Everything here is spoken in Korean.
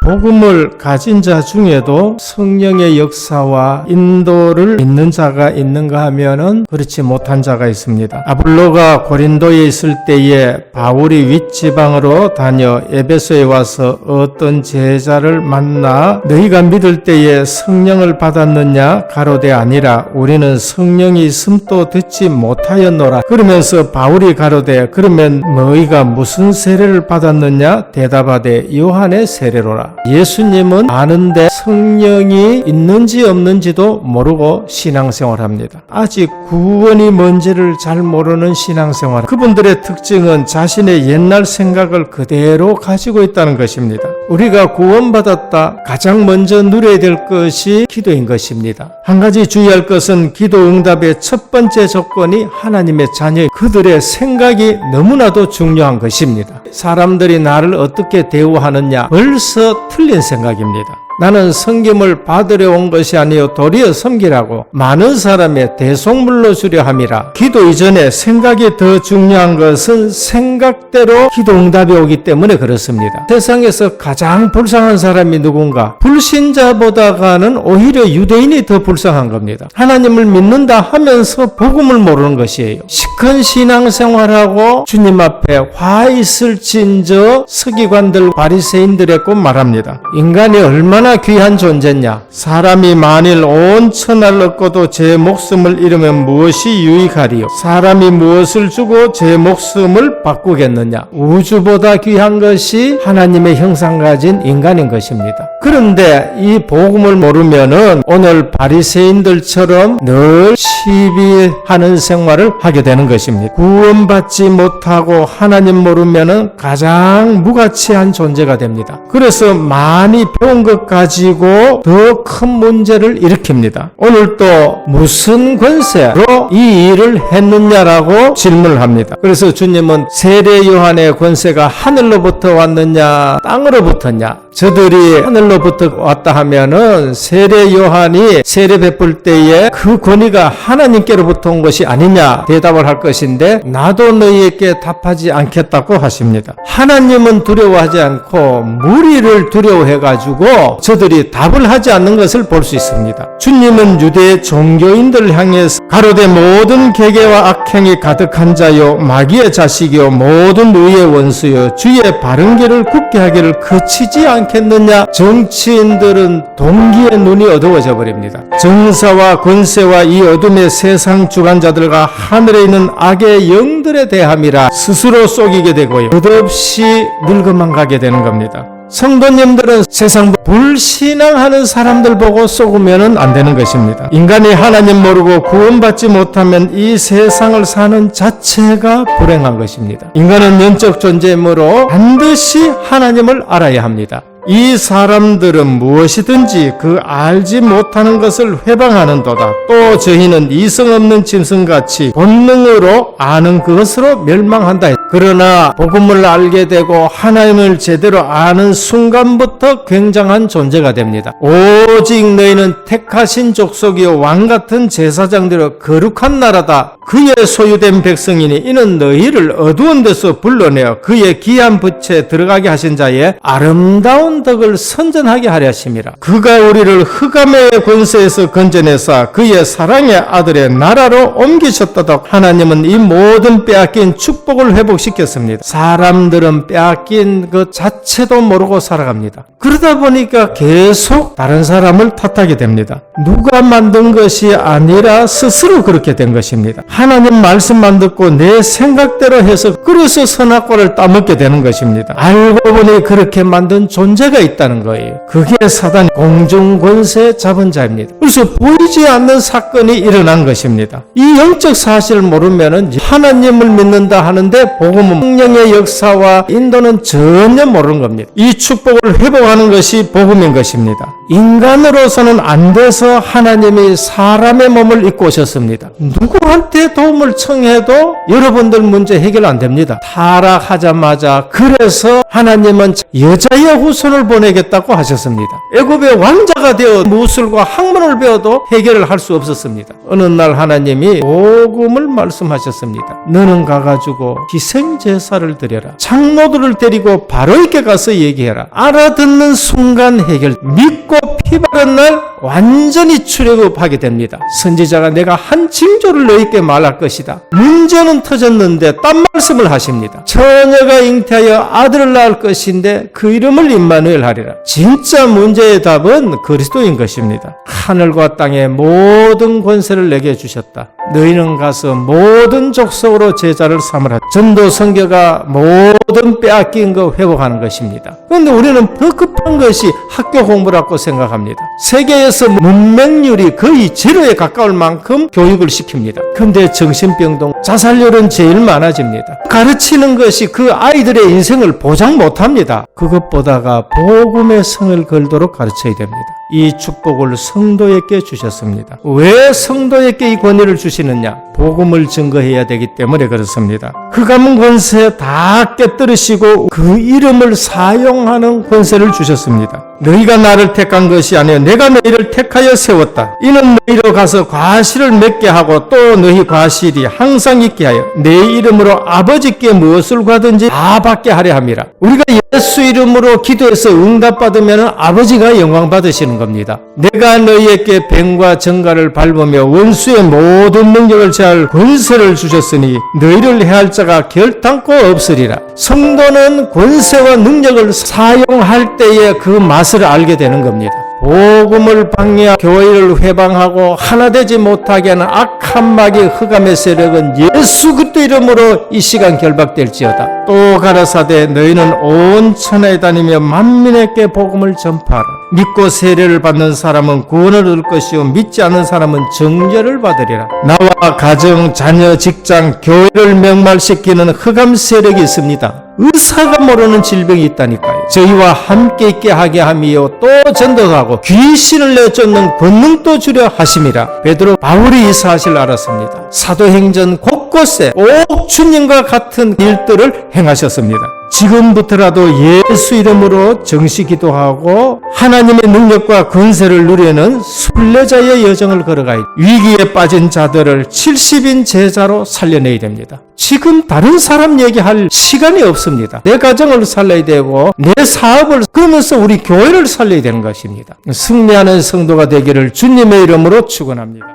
복음을 가진 자 중에도 성령의 역사와 인도를 믿는 자가 있는가 하면은 그렇지 못한 자가 있습니다. 아볼로가 고린도에 있을 때에 바울이 윗지방으로 다녀 에베소에 와서 어떤 제자를 만나 너희가 믿을 때에 성령을 받았느냐? 가로되 아니라 우리는 성령이 있음도 듣지 못하였노라. 그러면서 바울이 가로되 그러면 너희가 무슨 세례를 받았느냐? 대답하되 요한의 세례로라. 예수님은 아는데 성령이 있는지 없는지도 모르고 신앙생활합니다. 아직 구원이 뭔지를 잘 모르는 신앙생활. 그분들의 특징은 자신의 옛날 생각을 그대로 가지고 있다는 것입니다. 우리가 구원받았다. 가장 먼저 누려야 될 것이 기도인 것입니다. 한 가지 주의할 것은 기도 응답의 첫 번째 조건이 하나님의 자녀, 그들의 생각이 너무나도 중요한 것입니다. 사람들이 나를 어떻게 대우하느냐, 벌써 틀린 생각입니다. 나는 섬김을 받으려 온 것이 아니요 도리어 섬기라고 많은 사람의 대속물로 주려 함이라. 기도 이전에 생각이 더 중요한 것은 생각대로 기도 응답이 오기 때문에 그렇습니다. 세상에서 가장 불쌍한 사람이 누군가? 불신자보다가는 오히려 유대인이 더 불쌍한 겁니다. 하나님을 믿는다 하면서 복음을 모르는 것이에요. 시큰 신앙생활하고 주님 앞에 화 있을진저 서기관들 바리새인들의 말합니다. 인간이 얼마나 귀한 존재냐? 사람이 만일 온 천하를 얻고도 제 목숨을 잃으면 무엇이 유익하리요? 사람이 무엇을 주고 제 목숨을 바꾸겠느냐? 우주보다 귀한 것이 하나님의 형상 가진 인간인 것입니다. 그런데 이 복음을 모르면은 오늘 바리새인들처럼 늘 시비하는 생활을 하게 되는 것입니다. 구원받지 못하고 하나님 모르면은 가장 무가치한 존재가 됩니다. 그래서 많이 배운 것 가지고 더 큰 문제를 일으킵니다. 오늘 또 무슨 권세로 이 일을 했느냐라고 질문을 합니다. 그래서 주님은 세례 요한의 권세가 하늘로부터 왔느냐 땅으로부터냐? 저들이 하늘로부터 왔다 하면은 세례 요한이 세례 베풀 때에 그 권위가 하나님께로부터 온 것이 아니냐 대답을 할 것인데 나도 너희에게 답하지 않겠다고 하십니다. 하나님은 두려워하지 않고 무리를 두려워해가지고 저들이 답을 하지 않는 것을 볼 수 있습니다. 주님은 유대 종교인들을 향해서 가로되 모든 계계와 악행이 가득한 자요 마귀의 자식이요 모든 의의 원수요 주의 바른 길을 굳게 하기를 그치지 않겠느냐. 정치인들은 동기의 눈이 어두워져 버립니다. 정사와 권세와 이 어둠의 세상 주관자들과 하늘에 있는 악의 영들에 대함이라 스스로 속이게 되고요 끝없이 늙어만 가게 되는 겁니다. 성도님들은 세상 불신앙하는 사람들 보고 속으면 안 되는 것입니다. 인간이 하나님 모르고 구원받지 못하면 이 세상을 사는 자체가 불행한 것입니다. 인간은 영적 존재이므로 반드시 하나님을 알아야 합니다. 이 사람들은 무엇이든지 그 알지 못하는 것을 회방하는도다. 또 저희는 이성 없는 짐승같이 본능으로 아는 그것으로 멸망한다. 그러나 복음을 알게 되고 하나님을 제대로 아는 순간부터 굉장한 존재가 됩니다. 오직 너희는 택하신 족속이요 왕같은 제사장들의 거룩한 나라다. 그의 소유된 백성이니 이는 너희를 어두운 데서 불러내어 그의 귀한 붓에 들어가게 하신 자의 아름다운 덕을 선전하게 하려 하심이라. 그가 우리를 흑암의 권세에서 건져내사 그의 사랑의 아들의 나라로 옮기셨다도 하나님은 이 모든 빼앗긴 축복을 회복시켰습니다. 사람들은 빼앗긴 것 자체도 모르고 살아갑니다. 그러다 보니까 계속 다른 사람을 탓하게 됩니다. 누가 만든 것이 아니라 스스로 그렇게 된 것입니다. 하나님 말씀만 듣고 내 생각대로 해서 그래서 선악과를 따먹게 되는 것입니다. 알고 보니 그렇게 만든 존재가 있다는 거예요. 그게 사단 공중권세 잡은 자입니다. 그래서 보이지 않는 사건이 일어난 것입니다. 이 영적 사실을 모르면 하나님을 믿는다 하는데 복음은 성령의 역사와 인도는 전혀 모르는 겁니다. 이 축복을 회복하는 것이 복음인 것입니다. 인간으로서는 안 돼서 하나님이 사람의 몸을 입고 오셨습니다. 누구한테 도움을 청해도 여러분들 문제 해결 안 됩니다. 타락하자마자 그래서 하나님은 여자의 후손을 보내겠다고 하셨습니다. 애굽의 왕자가 되어 무술과 학문을 배워도 해결을 할 수 없었습니다. 어느 날 하나님이 복음을 말씀하셨습니다. 너는 가가지고 희생제사를 드려라. 장로들을 데리고 바로에게 가서 얘기해라. 알아듣는 순간 해결. 믿고 피 바른 날 완전히 출애굽하게 됩니다. 선지자가 내가 한 징조를 너희께 말할 것이다. 문제는 터졌는데 딴 말씀을 하십니다. 처녀가 잉태하여 아들을 낳을 것인데 그 이름을 임마누엘 하리라. 진짜 문제의 답은 그리스도인 것입니다. 하늘과 땅의 모든 권세를 내게 주셨다. 너희는 가서 모든 족속으로 제자를 삼으라. 전도 선교가 모든 빼앗긴 거 회복하는 것입니다. 그런데 우리는 더 급한 것이 학교 공부라고 생각합니다. 세계에서 문맹률이 거의 제로에 가까울 만큼 교육을 시킵니다. 근데 정신병동, 자살률은 제일 많아집니다. 가르치는 것이 그 아이들의 인생을 보장 못합니다. 그것보다가 복음의 성을 걸도록 가르쳐야 됩니다. 이 축복을 성도에게 주셨습니다. 왜 성도에게 이 권위를 주시느냐? 복음을 증거해야 되기 때문에 그렇습니다. 흑암 권세 다 깨뜨리시고 그 이름을 사용하는 권세를 주셨습니다. 너희가 나를 택한 것이 아니라 내가 너희를 택하여 세웠다. 이는 너희로 가서 과실을 맺게 하고 또 너희 과실이 항상 있게 하여 내 이름으로 아버지께 무엇을 구하든지 다 받게 하려 함이라. 우리가 예수 이름으로 기도해서 응답받으면 아버지가 영광 받으시는 겁니다. 내가 너희에게 뱀과 정갈을 밟으며 원수의 모든 능력을 제할 권세를 주셨으니 너희를 해할 자가 결단코 없으리라. 성도는 권세와 능력을 사용할 때에 그 맛을 알게 되는 겁니다. 복음을 방해하고 교회를 회방하고 하나 되지 못하게 하는 악한 마귀 흑암의 세력은 예수 그리스도 이름으로 이 시간 결박될지어다. 또 가라사대 너희는 온 천하에 다니며 만민에게 복음을 전파하라. 믿고 세례를 받는 사람은 구원을 얻을 것이요 믿지 않는 사람은 정죄를 받으리라. 나와 가정, 자녀, 직장, 교회를 멸망시키는 흑암 세력이 있습니다. 의사가 모르는 질병이 있다니까요. 저희와 함께 있게 하게 함이요 또 전도하고 귀신을 내쫓는 권능도 주려 하심이라. 베드로, 바울이 이 사실을 알았습니다. 사도행전 곳곳에 꼭 주님과 같은 일들을 행하셨습니다. 지금부터라도 예수 이름으로 정시 기도하고 하나님의 능력과 권세를 누리는 순례자의 여정을 걸어가야 위기에 빠진 자들을 70인 제자로 살려내야 됩니다. 지금 다른 사람 얘기할 시간이 없습니다. 내 가정을 살려야 되고 내 사업을, 그러면서 우리 교회를 살려야 되는 것입니다. 승리하는 성도가 되기를 주님의 이름으로 축원합니다.